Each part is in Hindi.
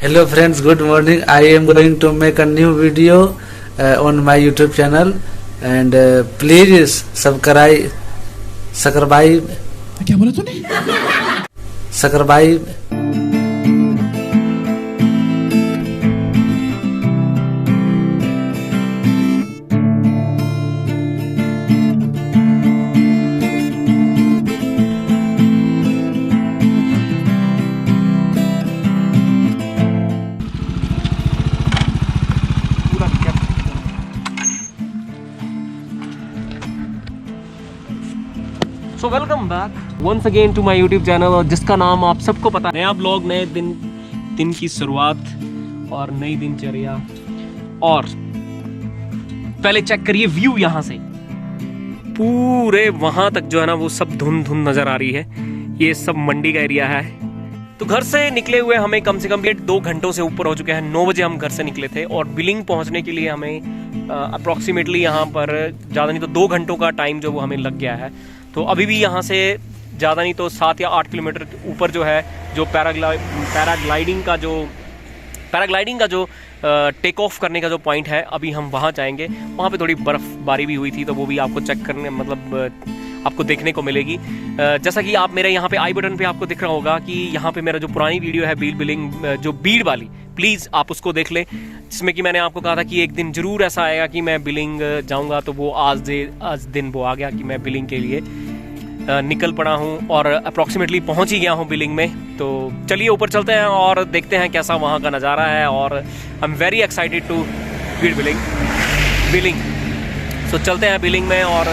Hello friends, good morning. I am going to make a new video on my YouTube channel and please subscribe. क्या बोला तूने? Subscribe. So welcome back once again to my YouTube channel, और जिसका नाम आप सबको पता है। नया ब्लॉग, नए दिन की शुरुआत और नई दिनचर्या। और पहले चेक करिए व्यू, यहाँ से पूरे वहां तक जो है ना वो सब धुंध नजर आ रही है। ये सब मंडी का एरिया है। तो घर से निकले हुए हमें कम से कम 2 घंटों से ऊपर हो चुके हैं। 9 बजे हम घर से निकले थे और बिलिंग पहुंचने के लिए हमें अप्रॉक्सीमेटली यहाँ पर ज़्यादा नहीं तो 2 घंटों का टाइम जो वो हमें लग गया है। तो अभी भी यहाँ से ज़्यादा नहीं तो 7 या 8 किलोमीटर ऊपर जो है जो पैराग्लाइडिंग का जो टेक ऑफ करने का जो पॉइंट है, अभी हम वहाँ जाएंगे। वहाँ पे थोड़ी बर्फबारी भी हुई थी, तो वो भी आपको चेक करने आपको देखने को मिलेगी। जैसा कि आप मेरे यहाँ पे आई बटन पे आपको दिख रहा होगा कि यहाँ पे मेरा जो पुरानी वीडियो है बिलिंग जो बीड़ वाली, प्लीज़ आप उसको देख लें, जिसमें कि मैंने आपको कहा था कि एक दिन ज़रूर ऐसा आएगा कि मैं बिलिंग जाऊँगा। तो वो आज दिन वो आ गया कि मैं बिलिंग के लिए निकल पड़ा हूँ और अप्रॉक्सीमेटली पहुँच ही गया हूँ बिलिंग में। तो चलिए ऊपर चलते हैं और देखते हैं कैसा वहाँ का नज़ारा है। और I am very excited to Bir Billing. तो चलते हैं बिलिंग में और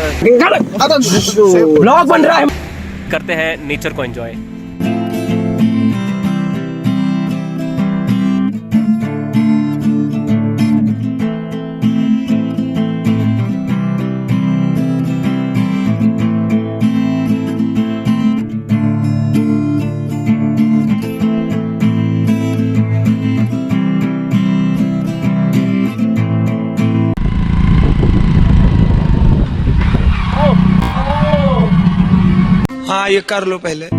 ब्लॉग बन रहा है, करते हैं नेचर को एंजॉय। हाँ, ये कर लो पहले। तो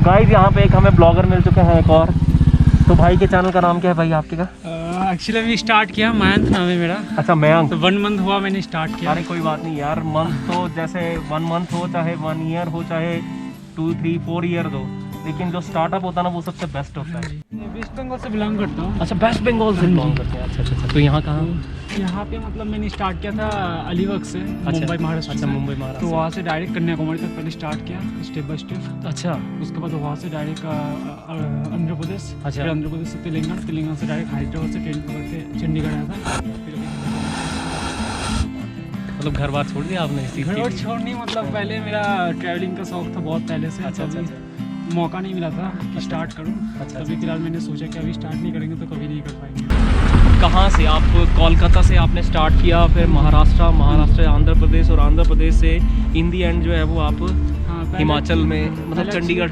गाइस यहाँ पे एक हमें ब्लॉगर मिल चुके हैं, एक और। तो भाई के चैनल का नाम क्या है भाई आपके का? एक्चुअली अभी स्टार्ट किया, मयंक नाम है मेरा। अच्छा, मयंक। तो 1 मंथ हुआ मैंने स्टार्ट किया। अरे कोई बात नहीं यार, मंथ तो जैसे 1 मंथ हो, चाहे 1 ईयर हो, चाहे 2, 3, 4 ईयर हो, लेकिन जो स्टार्टअप होता है ना वो सबसे बेस्ट होता है। वेस्ट बंगाल से बिलोंग करता हूँ। अच्छा, वेस्ट बंगाल से बिलोंग करते हैं। अच्छा। तो यहाँ कहाँ? यहाँ पे मतलब मैंने स्टार्ट किया था अलीबाग से, मुंबई महाराष्ट्र। अच्छा, मुंबई महाराष्ट्र। तो वहाँ से डायरेक्ट कन्याकुमारी तक पहले स्टार्ट किया, स्टेप बाय स्टेप। अच्छा। उसके बाद वहाँ से डायरेक्ट आंध्र प्रदेश। अच्छा। फिर आंध्र प्रदेश से तेलंगाना से डायरेक्ट हैदराबाद से ट्रेन पकड़ के चंडीगढ़ आया था। मतलब घर बार छोड़ दिया आपने? घर बार छोड़नी मतलब पहले मेरा ट्रैवलिंग का शौक था बहुत पहले से। अच्छा। मौका नहीं मिला था कि स्टार्ट करूं। अच्छा। अभी फिलहाल मैंने सोचा कि अभी स्टार्ट नहीं करेंगे तो कभी नहीं कर पाएंगे। कहाँ से आप? कोलकाता से आपने स्टार्ट किया, फिर महाराष्ट्र, आंध्र प्रदेश, और आंध्र प्रदेश से इन दी एंड जो है वो आप हिमाचल में, मतलब चंडीगढ़।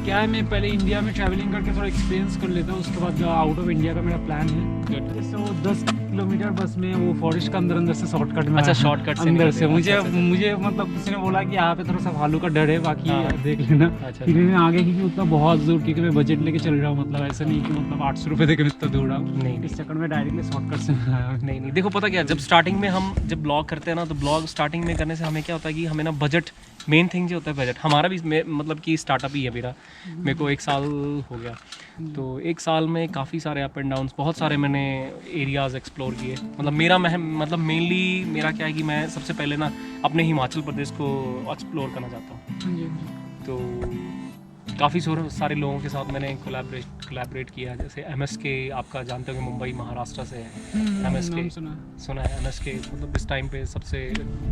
क्या है, मैं पहले इंडिया में ट्रैवलिंग करके थोड़ा एक्सपीरियंस कर लेता हूँ, उसके बाद आउट ऑफ इंडिया का मेरा प्लान है। जैसे वो 10 किलोमीटर बस में वो फॉरेस्ट का अंदर से शॉर्टकट में। अच्छा, शॉर्टकट से अंदर से मुझे अच्छा। मतलब किसी ने बोला कि यहाँ पे थोड़ा सा भालू का डर है, बाकी देख लेना। अच्छा। फिर मैं आगे क्योंकि उतना बहुत दूर, क्योंकि मैं बजट लेके चल रहा हूँ, मतलब ऐसा नहीं कि मतलब 800 रुपये देकर इतना दूर रहा हूँ। नहीं, इस चक्कर में डायरेक्टली शॉर्टकट से नहीं। देखो पता क्या, जब स्टार्टिंग में हम जब ब्लॉग करते हैं ना, तो ब्लॉग स्टार्टिंग में करने से हमें क्या होता है कि हमें ना बजट, मेन थिंग जो होता है बजट। हमारा भी मतलब कि स्टार्टअप ही है मेरे को 1 साल हो गया। तो 1 साल में काफ़ी सारे अप एंड डाउन्स, बहुत सारे मैंने एरियाज़ एक्सप्लोर किए। मतलब मेनली मेरा क्या है कि मैं सबसे पहले ना अपने हिमाचल प्रदेश को एक्सप्लोर करना चाहता हूँ। तो काफ़ी सारे लोगों के साथ मैंने कोलैबोरेट किया। जैसे MSK, आपका जानते हो मुंबई महाराष्ट्र से है। MSK सुना है? MSK मतलब इस टाइम पे सबसे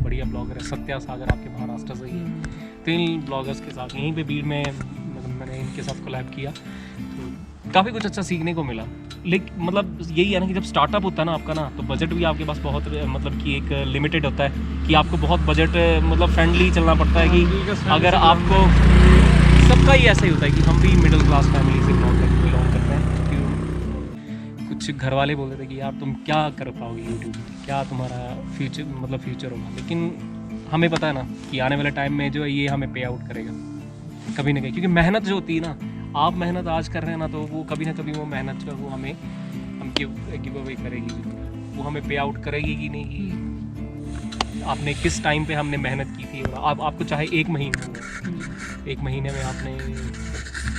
बढ़िया ब्लॉगर है। सत्या सागर आपके महाराष्ट्र से ही है। 3 ब्लॉगर्स के साथ यहीं पे भीड़ में मैंने इनके साथ कोलैब किया। तो काफ़ी कुछ अच्छा सीखने को मिला। लेकिन मतलब यही है ना कि जब स्टार्टअप होता है ना आपका ना, तो बजट भी आपके पास बहुत मतलब कि एक लिमिटेड होता है कि आपको बहुत बजट मतलब फ्रेंडली चलना पड़ता है। कि अगर आपको, सबका ही ऐसा ही होता है कि हम भी मिडिल क्लास फैमिली से बिलोंग करते हैं, क्योंकि कुछ कुछ घर वाले बोल रहे थे कि यार तुम क्या कर पाओगे यूट्यूब में, क्या तुम्हारा फ्यूचर होगा, लेकिन हमें पता है ना कि आने वाले टाइम में जो है ये हमें पे आउट करेगा कभी ना कहीं, क्योंकि मेहनत जो होती है ना, आप मेहनत आज कर रहे हैं ना, तो वो कभी ना कभी वो मेहनत जो है वो हमें गिव अवे करेगी, वो हमें पे आउट करेगी कि नहीं, कि आपने किस टाइम पे हमने मेहनत की थी। और आपको चाहे 1 महीने में आपने,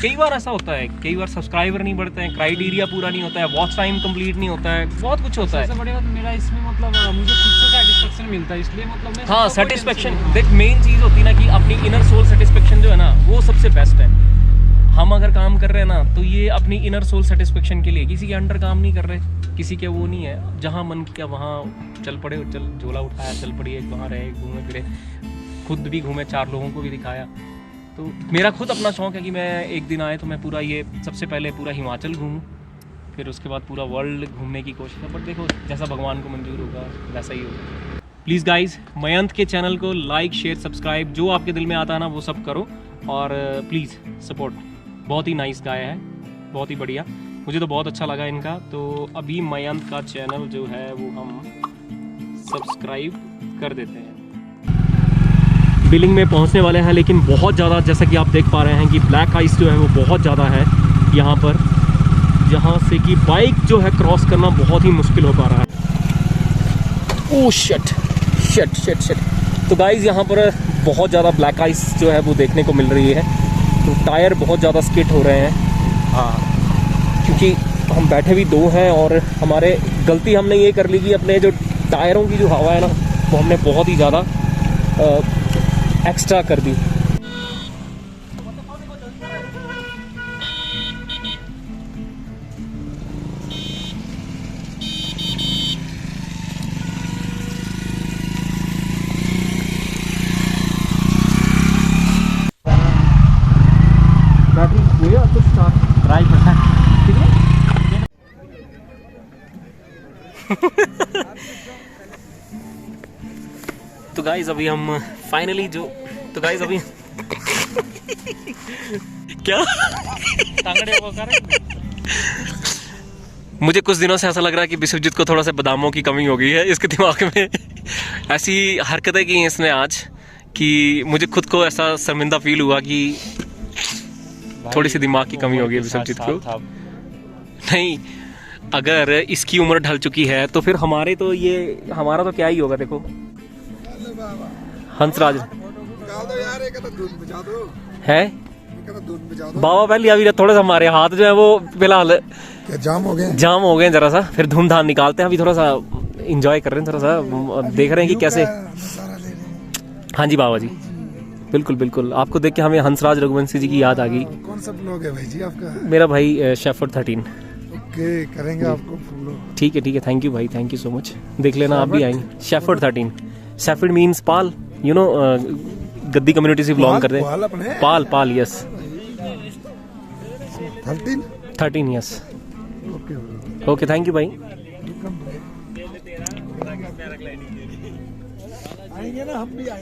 कई बार ऐसा होता है, कई बार सब्सक्राइबर नहीं बढ़ते हैं, क्राइटेरिया पूरा नहीं होता है, वॉच टाइम कंप्लीट नहीं होता है, बहुत कुछ होता है। सबसे बड़ी बात मेरा इसमें मतलब मुझे खुद से सेटिस्फेक्शन मिलता है, इसलिए मतलब मैं हाँ, सेटिस्फेक्शन देख, मेन चीज़ होती है ना कि अपनी इनर सोल सेटिस्फेक्शन जो है ना वो सबसे बेस्ट है। हम अगर काम कर रहे हैं ना तो ये अपनी इनर सोल सेटिस्फेक्शन के लिए, किसी के अंडर काम नहीं कर रहे, किसी के वो नहीं है, जहाँ मन किया वहाँ चल पड़े, चल झोला उठाया चल पड़ी, वहाँ रहे, घूमे फिरे, खुद भी घूमे, 4 लोगों को भी दिखाया। तो मेरा खुद अपना शौक़ है कि मैं एक दिन आए तो मैं पूरा ये सबसे पहले पूरा हिमाचल घूमूँ, फिर उसके बाद पूरा वर्ल्ड घूमने की कोशिश है, बट देखो जैसा भगवान को मंजूर होगा वैसा ही होगा। प्लीज़ गाइज, मयंक के चैनल को लाइक शेयर सब्सक्राइब जो आपके दिल में आता है ना वो सब करो, और प्लीज़ सपोर्ट। बहुत ही नाइस गाय है, बहुत ही बढ़िया, मुझे तो बहुत अच्छा लगा इनका। तो अभी मयंक का चैनल जो है वो हम सब्सक्राइब कर देते हैं। बिलिंग में पहुंचने वाले हैं, लेकिन बहुत ज़्यादा, जैसा कि आप देख पा रहे हैं कि ब्लैक आइस जो है वो बहुत ज़्यादा है यहाँ पर, जहाँ से कि बाइक जो है क्रॉस करना बहुत ही मुश्किल हो पा रहा है। Oh shit. तो गाइज़ यहाँ पर बहुत ज़्यादा ब्लैक आइस जो है वो देखने को मिल रही है, तो टायर बहुत ज़्यादा स्किट हो रहे हैं। हाँ, क्योंकि हम बैठे भी 2 हैं, और हमारे गलती हमने ये कर ली कि अपने जो टायरों की जो हवा है ना वो हमने बहुत ही ज़्यादा एक्स्ट्रा कर दी। बैटरी हुआ तो स्टार्ट ट्राई करना, ठीक है। तो गाइस अभी हम फाइनली तो गाइस अभी क्या मुझे कुछ दिनों से ऐसा लग रहा है कि विश्वजीत को थोड़ा सा बादामों की कमी हो गई है इसके दिमाग में। ऐसी हरकतें की हैं इसने आज कि मुझे खुद को ऐसा शर्मिंदा फील हुआ कि थोड़ी सी दिमाग की कमी हो गई विश्वजीत को। नहीं, अगर इसकी उम्र ढल चुकी है तो फिर हमारा तो क्या ही होगा। देखो हंसराज है बाबा पहले अभी थोड़ा सा हमारे हाथ जो है वो फिलहाल जाम हो गए जरा सा, फिर धूमधाम निकालते हैं। अभी थोड़ा सा एंजॉय कर रहे हैं, थोड़ा सा देख रहे हैं कि कैसे। हाँ जी बाबा जी, बिल्कुल बिल्कुल, आपको देख के हमें हंसराज रघुवंशी जी की याद आ गई। कौन सा ब्लॉग है भाई जी आपका? मेरा भाई शेफर्ड 13। ओके, करेंगे आपको फॉलो। ठीक है, थैंक यू भाई, थैंक यू सो मच। देख लेना आप भी आएंगे। शेफर्ड 13, शेफर्ड मीन्स पाल, यू नो, गद्दी कम्युनिटी से बिलोंग करते हैं। पाल yes, 13 yes. Okay thank you भाई।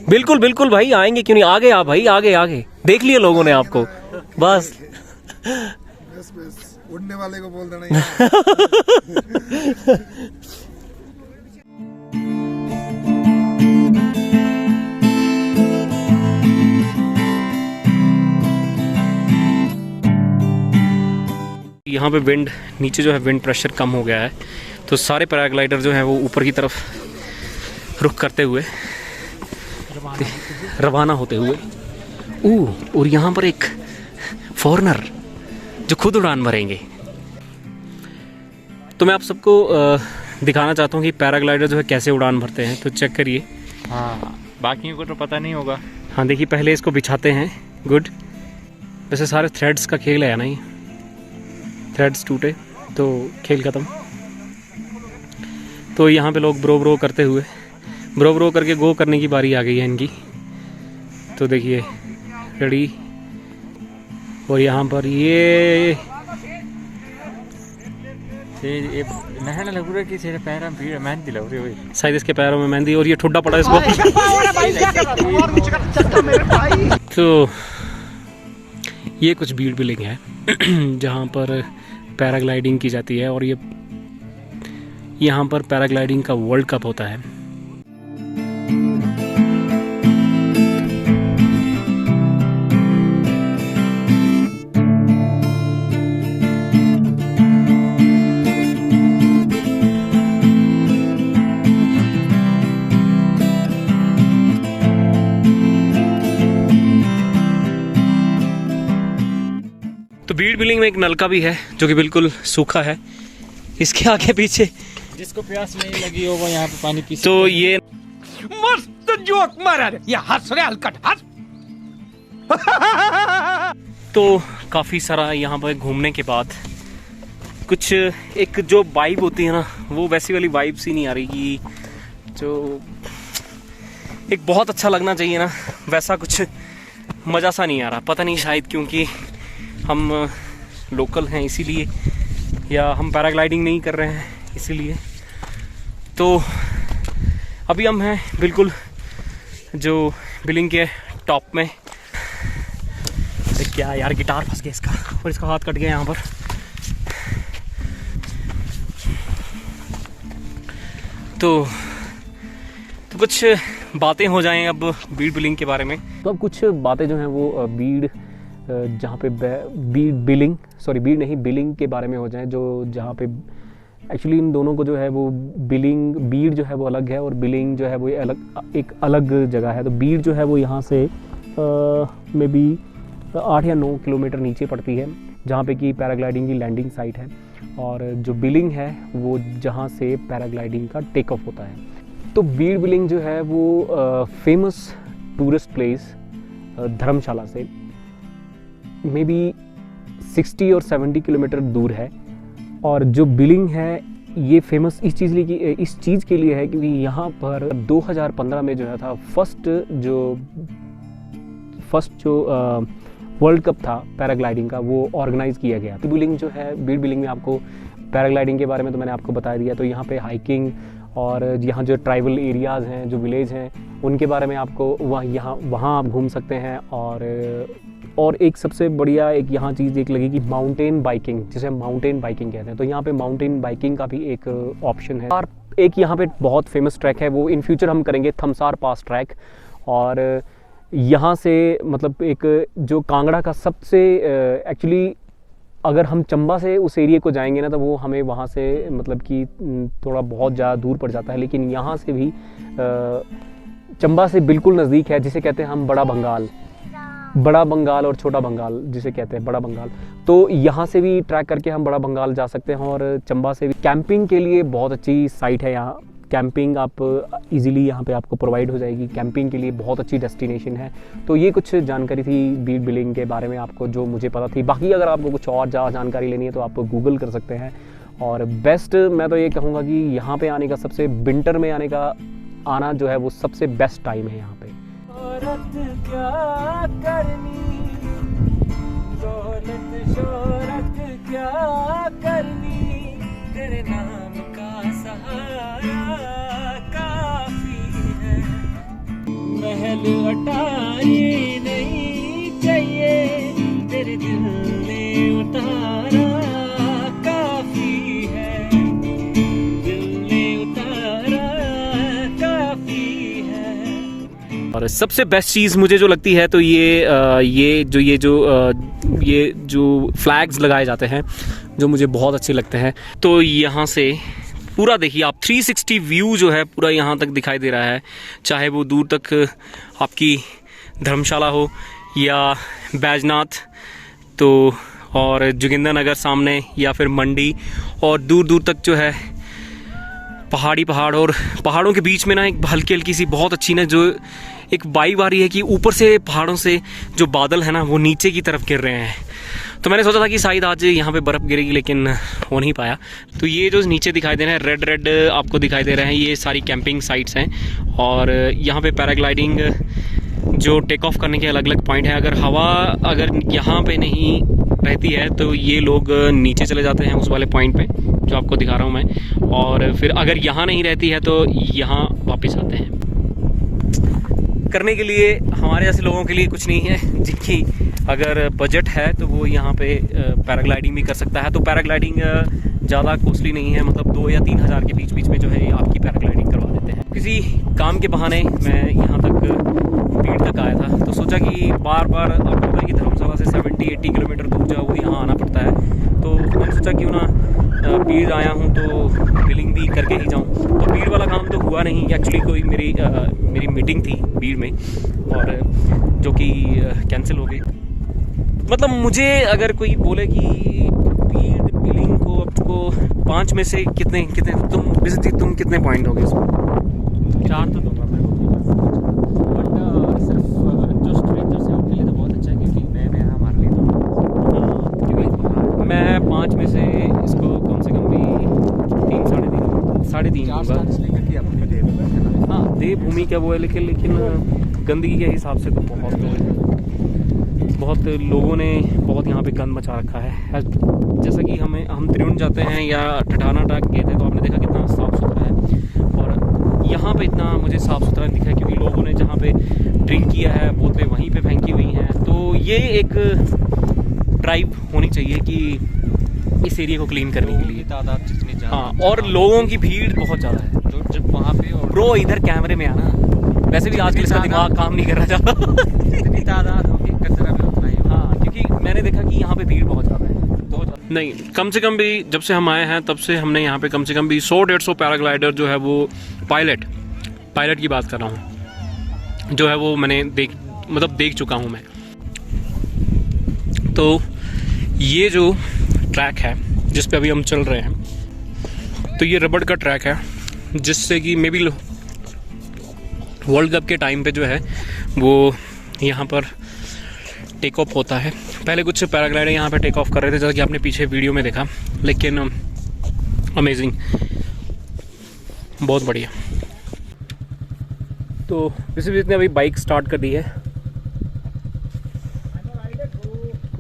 बिल्कुल बिल्कुल भाई, आएंगे, क्यों नहीं। आगे आप भाई, आगे देख लिए लोगों ने आपको, बस उड़ने वाले को बोल देना। यहाँ पे विंड, नीचे जो है विंड प्रेशर कम हो गया है, तो सारे पैराग्लाइडर जो हैं वो ऊपर की तरफ रुख करते हुए रवाना होते हुए। और यहाँ पर एक फॉरेनर जो खुद उड़ान भरेंगे। तो मैं आप सबको दिखाना चाहता हूँ कि पैराग्लाइडर जो है कैसे उड़ान भरते हैं, तो चेक करिए। हाँ, बाकियों को तो पता नहीं होगा। हाँ देखिए, पहले इसको बिछाते हैं। गुड। वैसे सारे थ्रेड्स का खेल है ना, ये थ्रेड्स टूटे तो खेल ख़त्म। तो यहाँ पे लोग ब्रो करते हुए, ब्रो करके गो करने की बारी आ गई है इनकी। तो देखिए रेडी, और यहाँ पर ये नहन लग रहा है कि तेरे पैरों में मेहंदी लग रही है, शायद इसके पैरों में मेहंदी, और ये ठुड्डा पड़ा इसको। तो ये कुछ बीड़ बिलिंग है जहाँ पर पैराग्लाइडिंग की जाती है, और ये यहाँ पर पैराग्लाइडिंग का वर्ल्ड कप होता है। तो बीड़ बिलिंग में एक नलका भी है जो कि बिल्कुल सूखा है, इसके आगे पीछे जिसको प्यास नहीं लगी हो वो यहाँ पे पानी पी तो ये मस्त जोक मारा रे, ये हंस रहे हलकट हंस। तो काफ़ी सारा यहाँ पर घूमने के बाद कुछ एक जो वाइब होती है ना, वो वैसी वाली वाइब सी नहीं आ रही कि जो एक बहुत अच्छा लगना चाहिए ना, वैसा कुछ मज़ा सा नहीं आ रहा। पता नहीं शायद क्योंकि हम लोकल हैं इसीलिए, या हम पैराग्लाइडिंग नहीं कर रहे हैं इसीलिए। तो अभी हम हैं बिल्कुल जो बिलिंग के टॉप में। क्या यार, गिटार फंस गया इसका और इसका हाथ कट गया यहाँ पर। तो कुछ बातें हो जाएं अब बीड़ बिलिंग के बारे में। तो अब कुछ बातें जो हैं वो बीड़ जहाँ पे बीड़ नहीं बिलिंग के बारे में हो जाए, जो जहाँ पे एक्चुअली इन दोनों को जो है वो बीड़ जो है वो अलग है और बिलिंग जो है वो एक अलग जगह है। तो बीड़ जो है वो यहाँ से मे बी 8 या 9 किलोमीटर नीचे पड़ती है, जहाँ पे कि पैराग्लाइडिंग की लैंडिंग साइट है, और जो बिलिंग है वो जहाँ से पैराग्लाइडिंग का टेक ऑफ होता है। तो बीड़ बिलिंग जो है वो फेमस टूरिस्ट प्लेस धर्मशाला से मे बी 60 और 70 किलोमीटर दूर है। और जो बिलिंग है ये फेमस इस चीज़ के लिए है क्योंकि यहाँ पर 2015 में जो है था फर्स्ट जो वर्ल्ड कप था पैराग्लाइडिंग का, वो ऑर्गेनाइज़ किया गया। तो बिलिंग जो है, बीड़ बिलिंग में आपको पैराग्लाइडिंग के बारे में तो मैंने आपको बता दिया। तो यहाँ पे हाइकिंग और यहाँ जो ट्राइबल एरियाज़ हैं, जो विलेज हैं, उनके बारे में आपको वहाँ आप घूम सकते हैं। और एक सबसे बढ़िया एक यहाँ चीज़ एक लगेगी माउंटेन बाइकिंग, जिसे हम माउंटेन बाइकिंग कहते हैं। तो यहाँ पे माउंटेन बाइकिंग का भी एक ऑप्शन है। और एक यहाँ पे बहुत फेमस ट्रैक है, वो इन फ्यूचर हम करेंगे थमसार पास ट्रैक। और यहाँ से मतलब एक जो कांगड़ा का सबसे एक्चुअली अगर हम चंबा से उस एरिया को जाएंगे ना, तो वो हमें वहाँ से मतलब कि थोड़ा बहुत ज़्यादा दूर पड़ जाता है, लेकिन यहाँ से भी चंबा से बिल्कुल नज़दीक है, जिसे कहते हैं हम बड़ा बंगाल और छोटा बंगाल, जिसे कहते हैं बड़ा बंगाल। तो यहाँ से भी ट्रैक करके हम बड़ा बंगाल जा सकते हैं। और चंबा से भी कैंपिंग के लिए बहुत अच्छी साइट है यहाँ। कैंपिंग आप इजीली यहाँ पे आपको प्रोवाइड हो जाएगी, कैंपिंग के लिए बहुत अच्छी डेस्टिनेशन है। तो ये कुछ जानकारी थी बीड़ बिलिंग के बारे में आपको, जो मुझे पता थी। बाकी अगर आपको कुछ और जानकारी लेनी है तो आप गूगल कर सकते हैं। और बेस्ट मैं तो ये कहूँगा कि यहाँ पे आने का सबसे विंटर में आना जो है वो सबसे बेस्ट टाइम है यहाँ पे। औरत क्या करनी, दौलत शोहरत क्या करनी, तेरे नाम का सहारा काफी है। महल अटारी नहीं चाहिए, तेरे दिल ने उतारा काफी है, दिल ने उतारा काफी है। और सबसे बेस्ट चीज़ मुझे जो लगती है तो ये जो फ्लैग्स लगाए जाते हैं, जो मुझे बहुत अच्छे लगते हैं। तो यहाँ से पूरा देखिए आप 360 व्यू जो है पूरा यहाँ तक दिखाई दे रहा है, चाहे वो दूर तक आपकी धर्मशाला हो या बैजनाथ, तो और जोगिंदरनगर सामने, या फिर मंडी, और दूर दूर तक जो है पहाड़, और पहाड़ों के बीच में ना एक हल्की हल्की सी बहुत अच्छी ना जो एक वाइब आ रही है कि ऊपर से पहाड़ों से जो बादल है ना वो नीचे की तरफ गिर रहे हैं। तो मैंने सोचा था कि शायद आज यहाँ पे बर्फ़ गिरेगी, लेकिन हो नहीं पाया। तो ये जो नीचे दिखाई दे रहे हैं रेड आपको दिखाई दे रहे हैं, ये सारी कैंपिंग साइट्स हैं। और यहाँ पे पैराग्लाइडिंग जो टेक ऑफ करने के अलग अलग पॉइंट हैं। अगर यहाँ पे नहीं रहती है तो ये लोग नीचे चले जाते हैं उस वाले पॉइंट पे जो आपको दिखा रहा हूँ मैं, और फिर अगर यहाँ नहीं रहती है तो यहाँ वापस आते हैं। करने के लिए हमारे जैसे लोगों के लिए कुछ नहीं है, जिनकी अगर बजट है तो वो यहाँ पे पैराग्लाइडिंग भी कर सकता है। तो पैराग्लाइडिंग ज़्यादा कॉस्टली नहीं है, मतलब 2 या 3 हज़ार के बीच बीच में जो है आपकी पैराग्लाइडिंग करवा देते हैं। किसी काम के बहाने मैं यहाँ तक भीड़ तक आया था, तो सोचा कि बार बार आपको पता है कि धर्मशाला से 70-80 किलोमीटर दूर जो है वो यहाँ आना पड़ता है, तो मैंने सोचा क्यों ना भीड़ आया हूँ तो बिलिंग भी करके ही जाऊँ। तो भीड़ वाला काम तो हुआ नहीं, एक्चुअली कोई मेरी मीटिंग थी भीड़ में, और जो कि कैंसिल हो गई। मतलब मुझे अगर कोई बोले कि भीड़ बिलिंग को आपको 5 में से कितने तुम कितने पॉइंट दोगे इसमें? 4 तो दूंगा मैं, बट सिर्फ जो स्ट्रेंजर्स हैं उनके लिए तो बहुत अच्छा है, क्योंकि मैं हमारे लिए तो क्योंकि मैं 5 में से इसको कम से कम भी 3-3.5 दूँगा। हाँ, देवभूमि क्या वो है, लेकिन गंदगी के हिसाब से तो बहुत लोगों ने बहुत यहाँ पे गंद मचा रखा है। जैसा कि हम त्रिउंड जाते हैं या ठठाना ट्रैक गए थे तो आपने देखा कितना साफ़ सुथरा है, और यहाँ पे इतना मुझे साफ़ सुथरा नहीं दिखा, क्योंकि लोगों ने जहाँ पे ड्रिंक किया है बोतलें वहीं पे फेंकी हुई हैं। तो ये एक ड्राइव होनी चाहिए कि इस एरिया को क्लीन करने के लिए तादाद जितनी ज़्यादा, हाँ, और लोगों की भीड़ बहुत ज़्यादा है। तो जब वहाँ पे ब्रो इधर कैमरे में आना, वैसे भी आजकल इसका दिमाग काम नहीं कर रहा ज़्यादा। जितनी तादाद होगी कचरा भी उतना ही होगा। हाँ, क्योंकि मैंने देखा कि यहाँ पे भीड़ बहुत ज़्यादा है, बहुत ज़्यादा। नहीं, कम से कम भी जब से हम आए हैं तब से हमने यहाँ पे कम से कम भी 100-150 पैराग्लाइडर जो है वो पायलट की बात कर रहा हूँ, जो है वो मैंने देख चुका हूँ मैं। तो ये जो ट्रैक है जिस पे अभी हम चल रहे हैं, तो ये रबड़ का ट्रैक है, जिससे कि मे बी वर्ल्ड कप के टाइम पे जो है वो यहाँ पर टेक ऑफ होता है। पहले कुछ पैराग्लाइडर यहाँ पे टेक ऑफ कर रहे थे, जैसा कि आपने पीछे वीडियो में देखा, लेकिन अमेजिंग, बहुत बढ़िया। तो किसी ने अभी बाइक स्टार्ट कर दी है,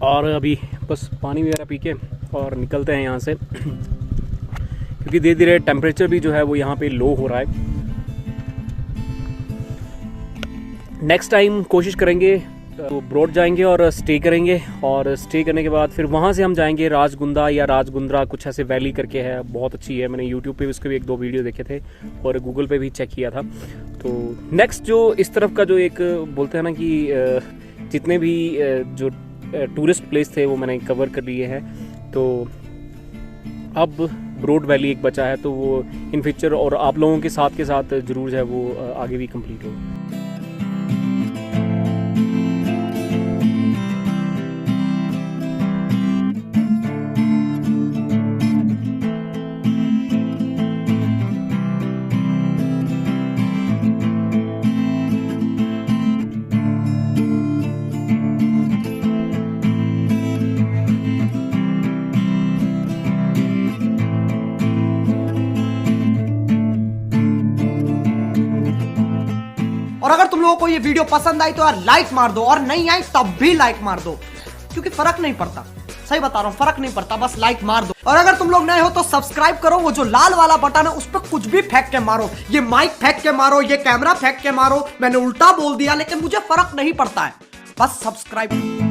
और अभी बस पानी वगैरह पी के और निकलते हैं यहाँ से, क्योंकि धीरे धीरे टेम्परेचर भी जो है वो यहाँ पे लो हो रहा है। नेक्स्ट टाइम कोशिश करेंगे तो ब्रॉड जाएंगे और स्टे करेंगे, और स्टे करने के बाद फिर वहाँ से हम जाएंगे राजगुंदा या राजगुंद्रा, कुछ ऐसे वैली करके है, बहुत अच्छी है। मैंने यूट्यूब पे भी उसके भी 1-2 वीडियो देखे थे और गूगल पे भी चेक किया था। तो नेक्स्ट जो इस तरफ का जो एक बोलते हैं ना कि जितने भी जो टूरिस्ट प्लेस थे वो मैंने कवर कर लिए हैं। तो अब ब्रॉड वैली एक बचा है, तो वो इन फ्यूचर और आप लोगों के साथ ज़रूर जो है वो आगे भी कंप्लीट होगा। और अगर तुम लोगों को ये वीडियो पसंद आई तो यार लाइक मार दो, और नहीं आई तब भी लाइक मार दो, क्योंकि फर्क नहीं पड़ता, सही बता रहा हूँ, फर्क नहीं पड़ता, बस लाइक मार दो। और अगर तुम लोग नए हो तो सब्सक्राइब करो, वो जो लाल वाला बटन है उस पर कुछ भी फेंक के मारो, ये माइक फेंक के मारो, ये कैमरा फेंक के मारो, मैंने उल्टा बोल दिया लेकिन मुझे फर्क नहीं पड़ता है, बस सब्सक्राइब।